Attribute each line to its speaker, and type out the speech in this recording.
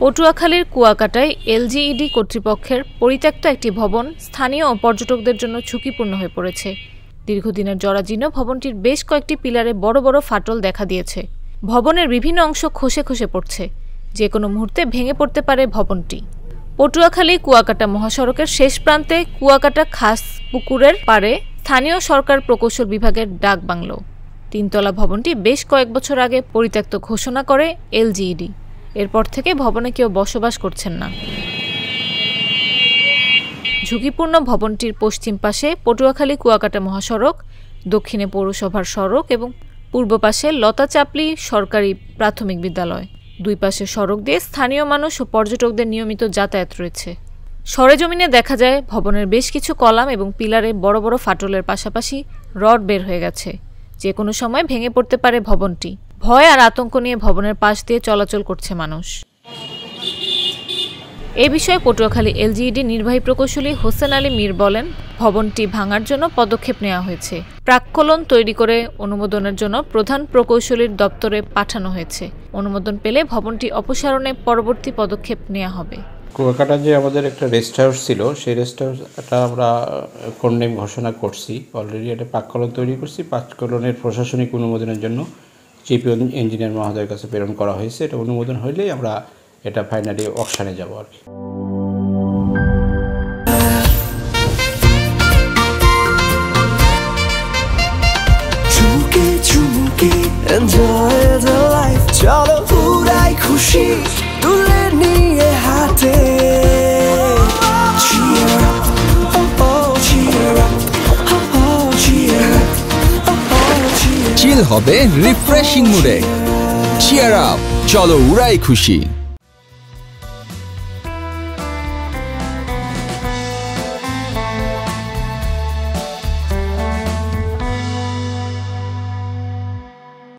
Speaker 1: পটুয়াখালীর কুয়াকাটায় এলজিইডি কর্তৃপক্ষের পরিত্যক্ত একটি ভবন স্থানীয় ও পর্যটকদের জন্য ঝুঁকিপূর্ণ হয়ে পড়েছে। দীর্ঘদিনের জরাজীর্ণ ভবনটির বেশ কয়েকটি পিলারে বড় বড় ফাটল দেখা দিয়েছে। ভবনের বিভিন্ন অংশ খসে খসে পড়ছে, যে কোনো মুহূর্তে ভেঙে পড়তে পারে ভবনটি। পটুয়াখালী কুয়াকাটা মহাসড়কের শেষ প্রান্তে কুয়াকাটা খাস পুকুরের পাড়ে স্থানীয় সরকার প্রকৌশল বিভাগের ডাক বাংলো। 3 তলা ভবনটি বেশ কয়েক বছর আগে পরিত্যক্ত ঘোষণা করে এলজিইডি। এরপর থেকে ভবনে কেউ বসবাস করছেন না। ঝুঁকিপূর্ণ ভবনটির পশ্চিম পাশে পটুয়াখালী কুয়াকাটা মহাসড়ক, দক্ষিণে পৌরসভার সড়ক এবং পূর্ব পাশে লতা চাপলি সরকারি প্রাথমিক বিদ্যালয়। 2 পাশে সড়ক দিয়ে স্থানীয় মানুষ ও পর্যটকদের নিয়মিত যাতায়াত রয়েছে। সরেজমিনে দেখা যায় ভবনের বেশ কিছু কলাম এবং পিলারে বড় বড় ফাটলের পাশাপাশি রড বের হয়ে গেছে। যে কোনো সময় ভেঙে পড়তে পারে ভবনটি। ভয় আর আতঙ্ক নিয়ে ভবনের পাশ দিয়ে চলাচল করছে মানুষ। এ বিষয়ে পটুয়াখালী এলজিইডি নির্বাহী প্রকৌশলী হোসেন আলী মীর বলেন, ভবনটি ভাঙার জন্য পদক্ষেপ নেওয়া হয়েছে। প্রাক্কলন তৈরি করে অনুমোদনের জন্য প্রধান প্রকৌশলীর দপ্তরে পাঠানো হয়েছে। অনুমোদন পেলে ভবনটি অপসারণে পরবর্তী পদক্ষেপ নেওয়া হবে।
Speaker 2: কুয়াকাটা যে আমাদের একটা রেস্ট হাউস ছিল, সেই রেস্ট হাউসটা আমরা কন্ডেম ঘোষণা করছি। অলরেডি একটা প্রাক্কলন তৈরি করছি। প্রাক্কলনের প্রশাসনিক অনুমোদনের জন্য চিফ ইঞ্জিনিয়ার মহোদয়ের কাছে প্রেরণ করা হয়েছে। এটা অনুমোদন হইলেই আমরা এটা ফাইনালি অকশনে যাব আর কি।
Speaker 3: Enjoy the life, চলো পুরাই খুশি তুলে নিয়ে হাতে। Cheer up, oh oh, cheer up, oh oh, cheer up, oh oh, cheer up.
Speaker 4: চিল হবে রিফ্রেশিং মুডে। চিয়ার আপ, চলো উড়াই খুশি।